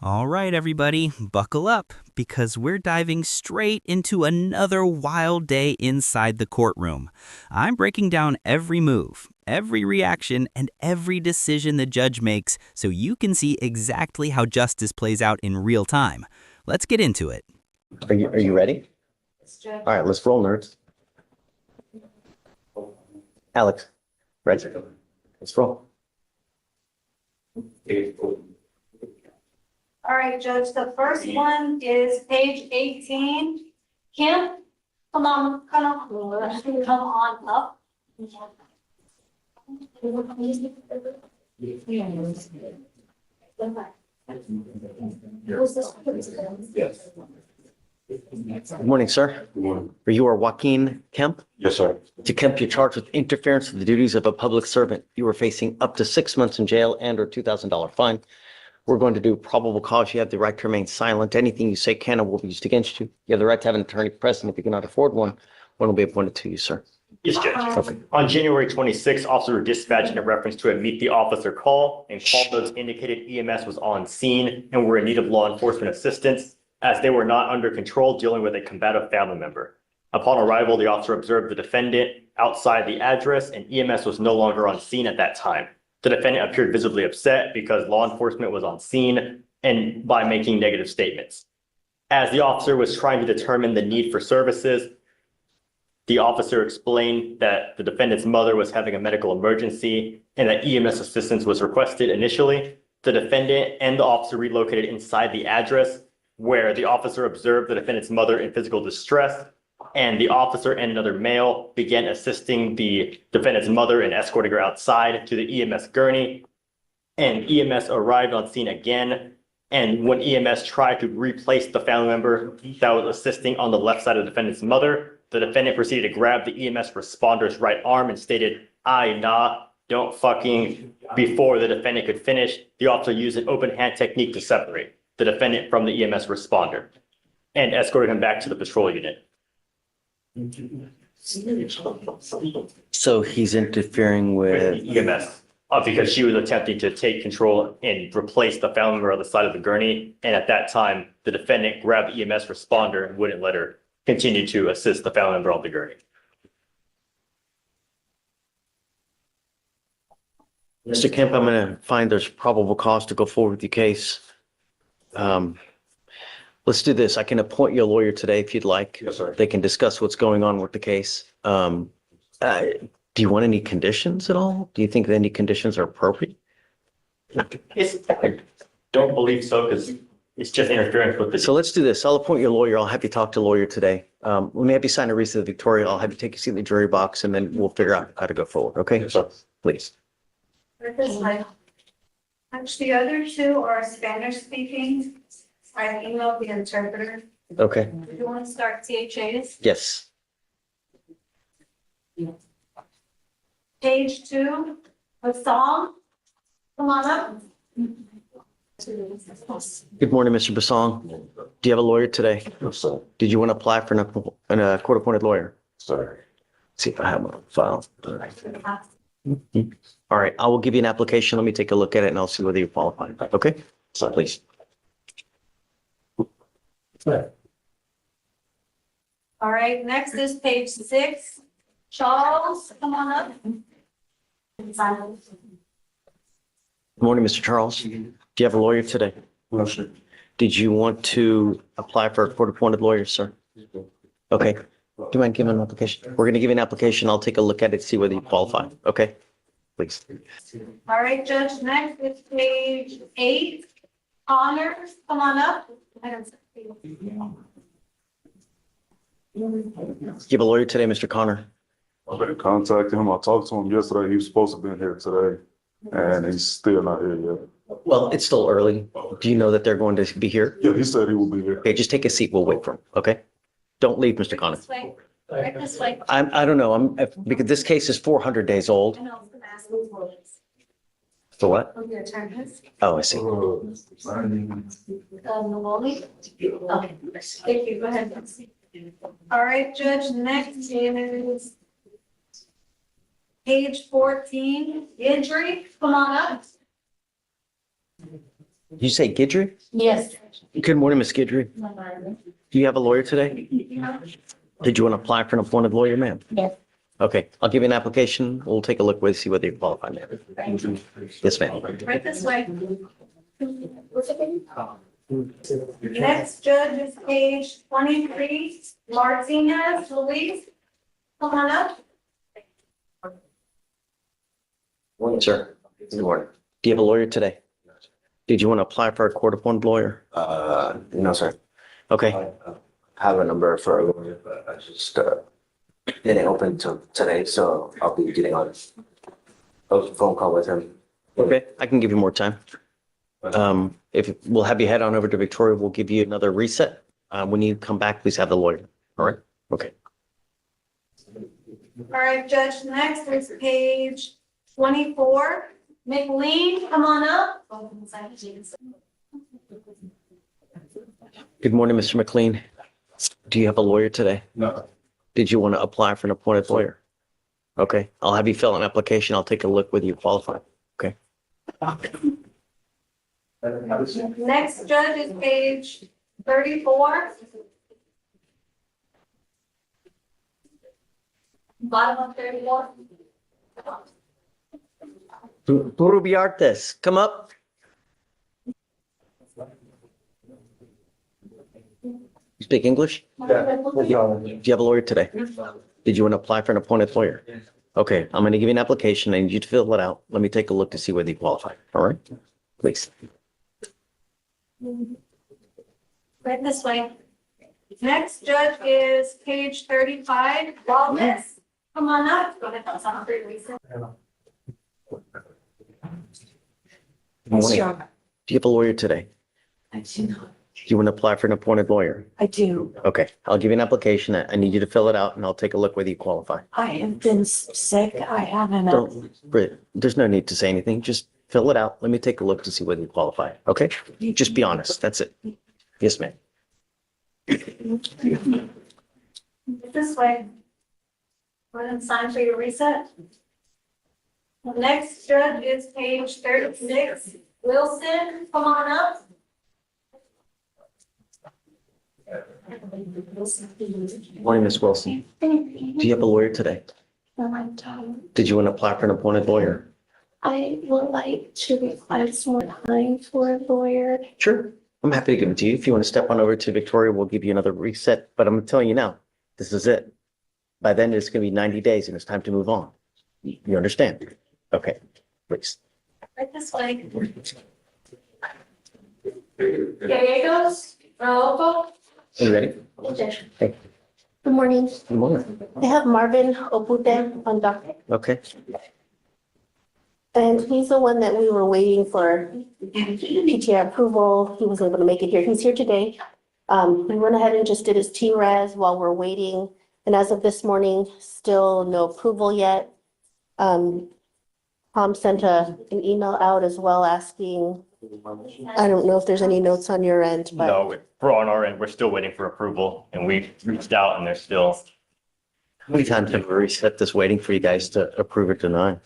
All right, everybody, buckle up because we're diving straight into another wild day inside the courtroom. I'm breaking down every move, every reaction, and every decision the judge makes so you can see exactly how justice plays out in real time. Let's get into it. Are you ready? All right, let's roll, nerds. Alex, ready? Let's roll. All right, Judge, the first one is page 18. Kim, come on up. Good morning, sir. Good morning. You are Joaquin Kemp. Yes, sir. To Kemp, you're charged with interference with the duties of a public servant. You are facing up to 6 months in jail and/or $2,000 fine. We're going to do probable cause. You have the right to remain silent. Anything you say can and will be used against you. You have the right to have an attorney present. If you cannot afford one will be appointed to you, sir. Yes, Judge. Okay. On January 26th, officers were dispatched in reference to a meet the officer call, and call notes indicated EMS was on scene and were in need of law enforcement assistance as they were not under control dealing with a combative family member. Upon arrival, the officer observed the defendant outside the address and EMS was no longer on scene at that time. The defendant appeared visibly upset because law enforcement was on scene and by making negative statements. As the officer was trying to determine the need for services, the officer explained that the defendant's mother was having a medical emergency and that EMS assistance was requested initially. The defendant and the officer relocated inside the address where the officer observed the defendant's mother in physical distress, and the officer and another male began assisting the defendant's mother and escorting her outside to the EMS gurney. And EMS arrived on scene again. And when EMS tried to replace the family member that was assisting on the left side of the defendant's mother, the defendant proceeded to grab the EMS responder's right arm and stated, don't fucking, before the defendant could finish. The officer used an open hand technique to separate the defendant from the EMS responder and escorted him back to the patrol unit. So he's interfering with EMS, because she was attempting to take control and replace the family member on the side of the gurney. And at that time, the defendant grabbed the EMS responder and wouldn't let her continue to assist the family member on the gurney. Mr. Kemp, I'm going to find there's probable cause to go forward with your case. Let's do this. I can appoint you a lawyer today if you'd like. Yes, sir. They can discuss what's going on with the case. Do you want any conditions at all? Do you think that any conditions are appropriate? I don't believe so, because it's just interference with the. So let's do this. I'll appoint you a lawyer. I'll have you talk to a lawyer today. Let me have you sign a receipt of Victoria. I'll have you take a seat in the jury box and then we'll figure out how to go forward. Okay? Yes, sir. Please. Actually, the other two are Spanish speaking. I emailed the interpreter. Okay. Do you want to start THAs? Yes. Page 2, a song. Come on up. Good morning, Mr. Basong. Do you have a lawyer today? Yes, sir. Did you want to apply for a court-appointed lawyer? Sir. See if I have one on file. All right, I will give you an application. Let me take a look at it and I'll see whether you qualify. Okay? Sir. Please. All right, next is page 6. Charles, come on up. Good morning, Mr. Charles. Do you have a lawyer today? No, sir. Did you want to apply for a court-appointed lawyer, sir? Okay. Do you mind giving an application? We're going to give you an application. I'll take a look at it, see whether you qualify. Okay? Please. All right, Judge, next is page 8. Honors, come on up. You have a lawyer today, Mr. Connor? I better contact him. I talked to him yesterday. He was supposed to be in here today and he's still not here yet. Well, it's still early. Do you know that they're going to be here? Yeah, he said he will be here. Okay, just take a seat. We'll wait for him. Okay? Don't leave, Mr. Connor. This way. Right this way. I don't know. Because this case is 400 days old. I know, I was gonna ask who's voice. For what? Who's the attorneys? Oh, I see. Maloney? Okay, thank you, go ahead. All right, Judge, next is page 14, Idri, come on up. Did you say Gidry? Yes. Good morning, Miss Gidry. Do you have a lawyer today? Did you want to apply for an appointed lawyer, ma'am? Yes. Okay, I'll give you an application. We'll take a look, see whether you're qualified, ma'am. Yes, ma'am. Right this way. Next judge is page 23, Martinez Luis. Come on up. Morning, sir. Good morning. Do you have a lawyer today? Did you want to apply for a court-appointed lawyer? No, sir. Okay, I have a number for a lawyer, but I just didn't open till today, so I'll be getting on a phone call with him. okay, I can give you more time. If we'll have you head on over to Victoria, we'll give you another reset. When you come back, please have the lawyer. All right? Okay. All right, Judge, next is page 24, McLean, come on up. Good morning, Mr. McLean. Do you have a lawyer today? No. Did you want to apply for an appointed lawyer? Okay, I'll have you fill an application. I'll take a look whether you qualify. Okay. Next judge is page 34. Bottom of 34. Turubiartes, come up. You speak English? Do you have a lawyer today? Did you want to apply for an appointed lawyer? Okay, I'm going to give you an application. I need you to fill it out. Let me take a look to see whether you qualify. All right? Please. Right this way. Next judge is page 35, Wallace. Come on up. Go ahead, that's on for reason. Good morning. Do you have a lawyer today? I do not. Do you want to apply for an appointed lawyer? I do. Okay, I'll give you an application. I need you to fill it out and I'll take a look whether you qualify. I have been sick. I haven't. Britt, there's no need to say anything. Just fill it out. Let me take a look to see whether you qualify. Okay? Just be honest. That's it. Yes, ma'am. This way. Go ahead and sign for your reset. The next judge is page 36, Wilson. Come on up. Morning, Miss Wilson. Do you have a lawyer today? Did you want to apply for an appointed lawyer? I would like to request more time for a lawyer. Sure. I'm happy to give it to you. If you want to step on over to Victoria, we'll give you another reset. But I'm telling you now, this is it. By then, it's going to be 90 days and it's time to move on. You understand? Okay, please. Right this way. Gallegos, Raopo. Are you ready? Hey, Good morning. good morning. I have Marvin Opute on docket, Okay. and he's the one that we were waiting for PTI approval. He wasn't able to make it here. He's here today. We went ahead and just did his T-Res while we're waiting. And as of this morning, still no approval yet. Tom sent an email out as well asking, I don't know if there's any notes on your end, but No, we're on our end, we're still waiting for approval and we reached out and they're still, How many times have we reset this waiting for you guys to approve or deny?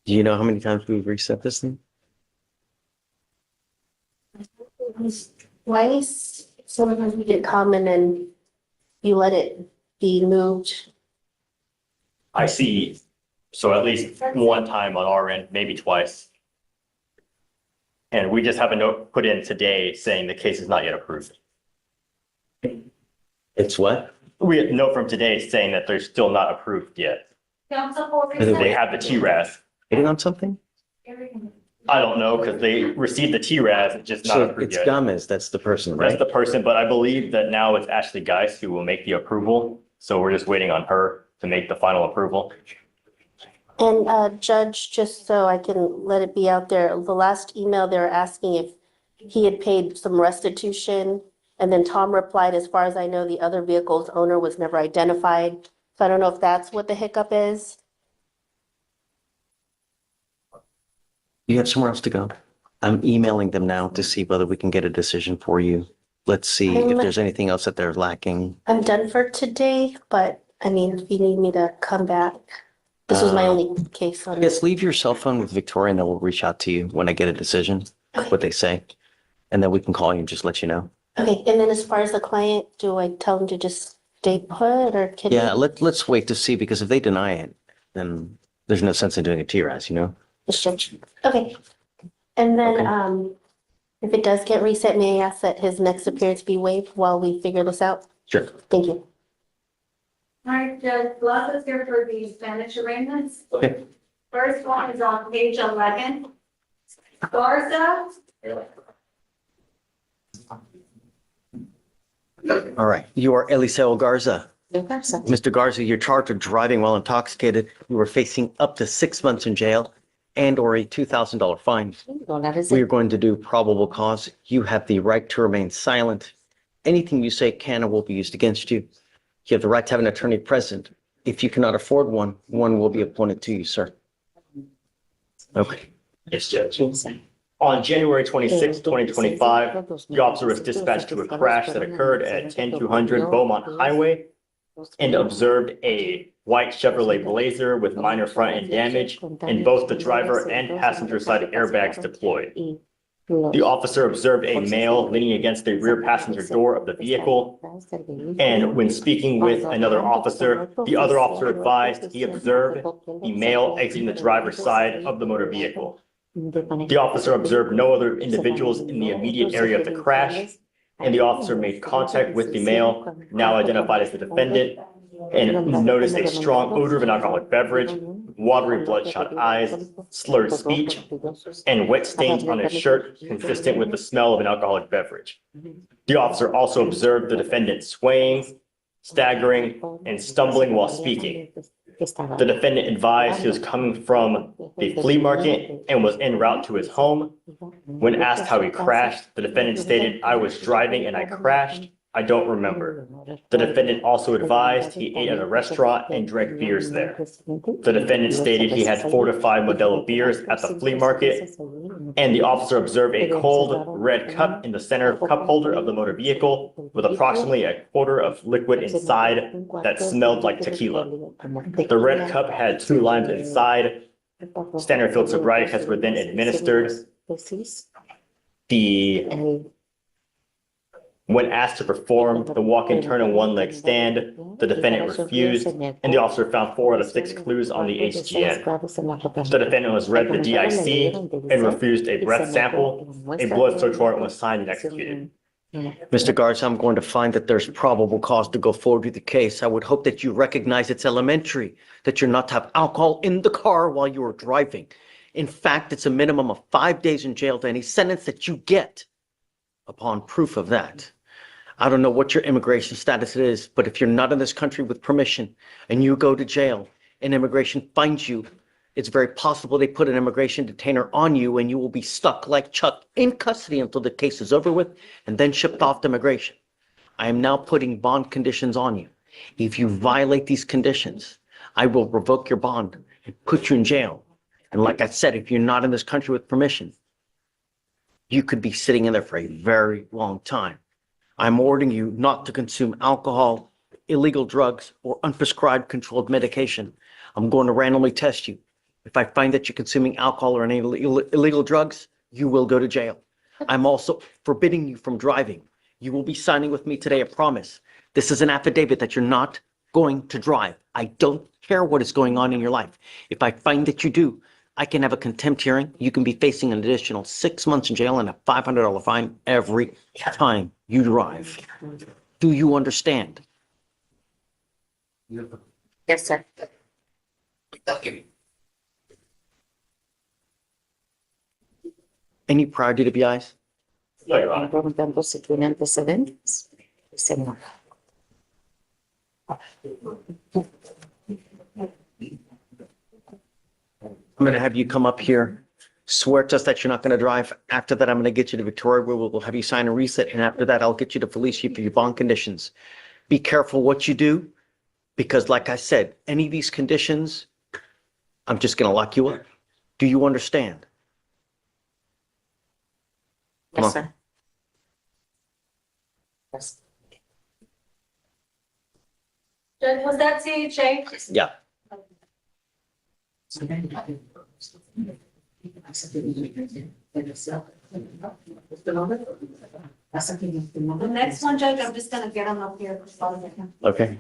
Do you know how many times we've reset this thing? twice, sometimes we get common and you let it be moved. I see. So at least one time on our end, maybe twice. And we just have a note put in today saying the case is not yet approved. It's what? We had a note from today saying that they're still not approved yet. Council for By the way- They reset. have the TRAS. Hitting on something? I don't know because they received the TRAS, it's just not So approved it's yet. Gomez, that's the person, That's right? the person, but I believe that now it's Ashley Geis who will make the approval. So we're just waiting on her to make the final approval. And Judge, just so I can let it be out there, the last email, they were asking if he had paid some restitution. And then Tom replied, as far as I know, the other vehicle's owner was never identified. So I don't know if that's what the hiccup is. You have somewhere else to go. I'm emailing them now to see whether we can get a decision for you. Let's see if there's anything else that they're lacking. I'm done for today, but I mean, if you need me to come back. This was my only case on Yes, this. leave your cell phone with Victoria and then we'll reach out to you when I get a decision, what they say. And then we can call you and just let you know. Okay, and then as far as the client, do I tell him to just stay put or can? Yeah, let's wait to see, because if they deny it, then there's no sense in doing a TRAS, you know? Okay. And then, Okay. if it does get reset, may I ask that his next appearance be waived while we figure this out? Sure. Thank you. All right, Judge Bluff is here for the Spanish arraignments. Okay. First one is on page 11. Garza. All right. You are Eliseo Garza. Mr. Garza, you're charged with driving while intoxicated. You are facing up to 6 months in jail and or a $2,000 fine. We are going to do probable cause. You have the right to remain silent. Anything you say can and will be used against you. You have the right to have an attorney present. If you cannot afford one, one will be appointed to you, sir. Okay. Yes, Judge. On January 26, 2025, the officer was dispatched to a crash that occurred at 10200 Beaumont Highway and observed a white Chevrolet Blazer with minor front end damage and both the driver and passenger side airbags deployed. The officer observed a male leaning against the rear passenger door of the vehicle, and when speaking with another officer, the other officer advised he observed the male exiting the driver's side of the motor vehicle. The officer observed no other individuals in the immediate area of the crash, and the officer made contact with the male, now identified as the defendant, and noticed a strong odor of an alcoholic beverage, watery bloodshot eyes, slurred speech, and wet stains on his shirt consistent with the smell of an alcoholic beverage. The officer also observed the defendant swaying, staggering, and stumbling while speaking. The defendant advised he was coming from the flea market and was en route to his home. When asked how he crashed, the defendant stated, "I was driving and I crashed. I don't remember." The defendant also advised he ate at a restaurant and drank beers there. The defendant stated he had 4 to 5 Modelo beers at the flea market, and the officer observed a cold red cup in the center cup holder of the motor vehicle with approximately a quarter of liquid inside that smelled like tequila. The red cup had 2 limes inside. Standard field sobriety tests were then administered. When asked to perform the walk-in turn and one-leg stand, the defendant refused, and the officer found 4 out of 6 clues on the HGN. The defendant was read the DIC and refused a breath sample. A blood search warrant was signed and executed. Mr. Garza, I'm going to find that there's probable cause to go forward with the case. I would hope that you recognize it's elementary that you're not to have alcohol in the car while you are driving. In fact, it's a minimum of 5 days in jail to any sentence that you get upon proof of that. I don't know what your immigration status is, but if you're not in this country with permission and you go to jail and immigration finds you, it's very possible they put an immigration detainer on you and you will be stuck like Chuck in custody until the case is over with and then shipped off to immigration. I am now putting bond conditions on you. If you violate these conditions, I will revoke your bond and put you in jail. And like I said, if you're not in this country with permission, you could be sitting in there for a very long time. I'm ordering you not to consume alcohol, illegal drugs, or unprescribed controlled medication. I'm going to randomly test you. If I find that you're consuming alcohol or any illegal drugs, you will go to jail. I'm also forbidding you from driving. You will be signing with me today a promise. This is an affidavit that you're not going to drive. I don't care what is going on in your life. If I find that you do, I can have a contempt hearing. You can be facing an additional 6 months in jail and a $500 fine every time you drive. Do you understand? Yes, sir. Any prior DWIs? No, Your Honor. Preguntando si tiene antecedentes. Dice no. I'm going to have you come up here, swear to us that you're not going to drive. After that, I'm going to get you to Victoria, where we'll have you sign a reset. And after that, I'll get you to Fleisher for your bond conditions. Be careful what you do, because like I said, any of these conditions, I'm just going to lock you up. Do you understand? Come Yes, on. sir. Yes. Judge, was that CHA? Yeah. The next one, Judge, I'm just gonna get them up here. Okay.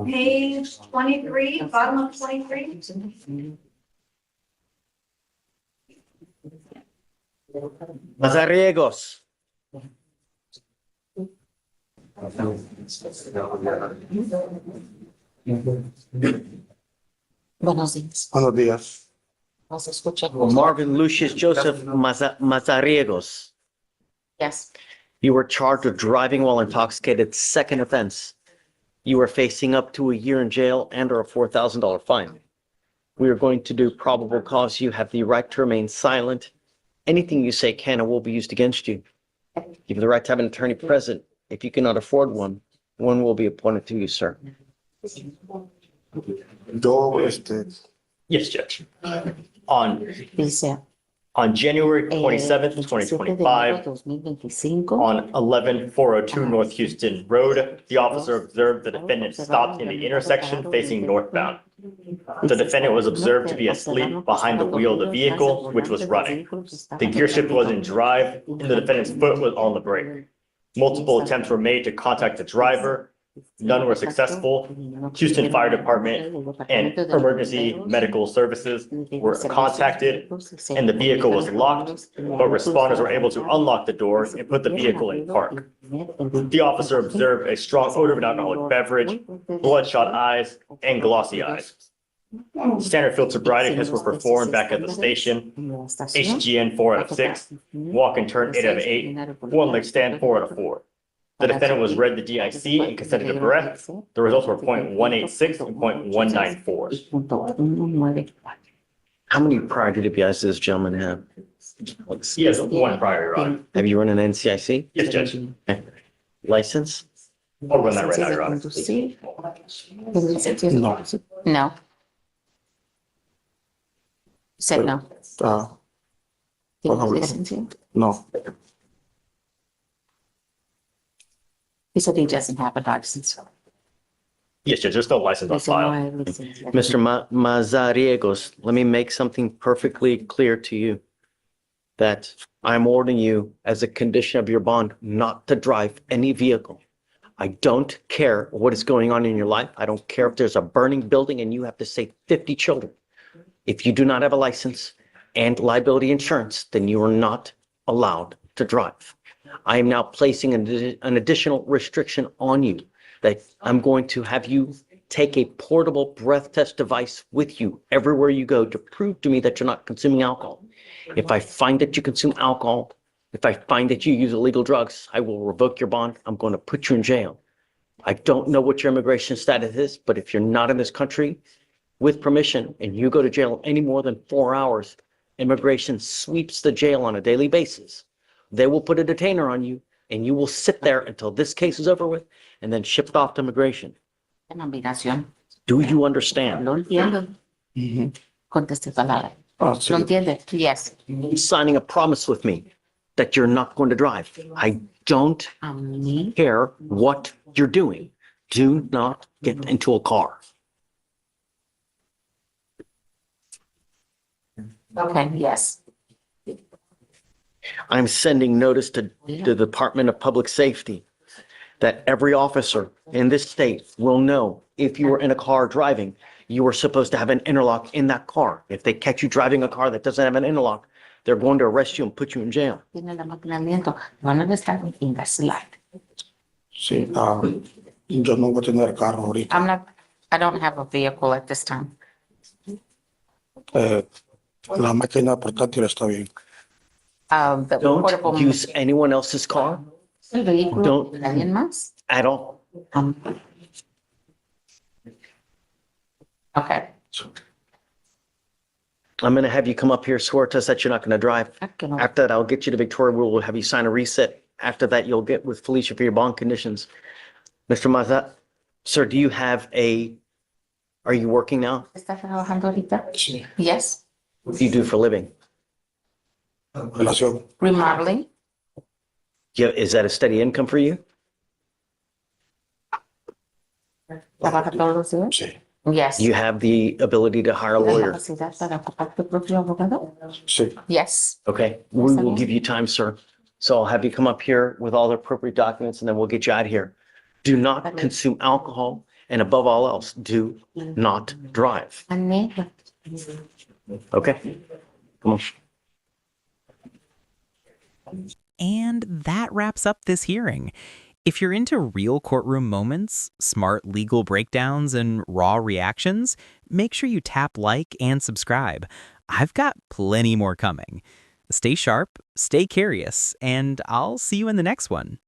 Page 23, bottom of 23. Mazariegos. Buenos días. Buenos días. No se escucha. Marvin Lucius Joseph Mazariegos. Yes. You were charged with driving while intoxicated, second offense. You are facing up to a year in jail and or a $4,000 fine. We are going to do probable cause. You have the right to remain silent. Anything you say can and will be used against you. You have the right to have an attorney present. If you cannot afford one, one will be appointed to you, sir. Yo, Yes, Judge. On Dice. January 27th, 27 de 2025, enero 2025. on 11402 North Houston Road, the officer observed the defendant stopped in the intersection facing northbound. The defendant was observed to be asleep behind the wheel of the vehicle, which was running. The gear shift was in drive, and the defendant's foot was on the brake. Multiple attempts were made to contact the driver. None were successful. Houston Fire Department and Emergency Medical Services were contacted, and the vehicle was locked, but responders were able to unlock the doors and put the vehicle in park. The officer observed a strong odor of an alcoholic beverage, bloodshot eyes, and glossy eyes. Standard field sobriety tests were performed back at the station. HGN 4 out of 6, walk and turn 8 out of 8, one leg stand 4 out of 4. The defendant was read the DIC and consented to breath. The results were 0.186 and 0.194. How many prior DWIs does this gentleman have? He has one prior, Your Honor. Have you run an NCIC? Yes, Judge. License? I'll run that right now, Your Honor. no. No. Said no. No. He said he doesn't have a license. Yes, Judge, there's no license on Dice, no file. hay licencia. Mr. Mazariegos, let me make something perfectly clear to you. That I'm ordering you as a condition of your bond not to drive any vehicle. I don't care what is going on in your life. I don't care if there's a burning building and you have to save 50 children. If you do not have a license and liability insurance, then you are not allowed to drive. I am now placing an additional restriction on you that I'm going to have you take a portable breath test device with you everywhere you go to prove to me that you're not consuming alcohol. If I find that you consume alcohol, if I find that you use illegal drugs, I will revoke your bond. I'm going to put you in jail. I don't know what your immigration status is, but if you're not in this country with permission and you go to jail any more than 4 hours, immigration sweeps the jail on a daily basis. They will put a detainer on you and you will sit there until this case is over with and then shipped off to immigration. Una migración. Do you understand? Lo entiendo. Conteste palabra. Ah, ¿Lo sí. entiende? Yes. You're signing a promise with me that you're not going to drive. I don't A mí. care what you're doing. Do not get into a car. Okay, yes. I'm sending notice to the Department of Public Safety that every officer in this state will know if you are in a car driving, you are supposed to have an interlock in that car. If they catch you driving a car that doesn't have an interlock, they're going to arrest you and put you in jail. Tiene la máquina de viento. Van a estar in the slide. Sí, yo no voy a tener carro ahorita. I don't have a vehicle at this time. La máquina portátil está bien. The portable. Don't use anyone else's car El vehículo don't- de alguien más. at all. Okay. I'm going to have you come up here, swear to us that you're not going to drive. Que no. After that, I'll get you to Victoria. We'll have you sign a reset. After that, you'll get with Fleisher for your bond conditions. Mr. Mazat, sir, do you have are you working now? ¿Está trabajando ahorita? Sí. Yes. What do you do for a living? Relación. Remodeling. Is that a steady income for you? Trabaja todos los días. Sí. Yes. You have the ability to hire a lawyer. Capacidad para ocupar tu propio abogado? Sí. Yes. Okay, we will give you time, sir. So I'll have you come up here with all the appropriate documents and then we'll get you out of here. Do not consume alcohol and above all else, do not drive. Ane. Okay? Come on. And that wraps up this hearing. If you're into real courtroom moments, smart legal breakdowns, and raw reactions, make sure you tap like and subscribe. I've got plenty more coming. Stay sharp, stay curious, and I'll see you in the next one.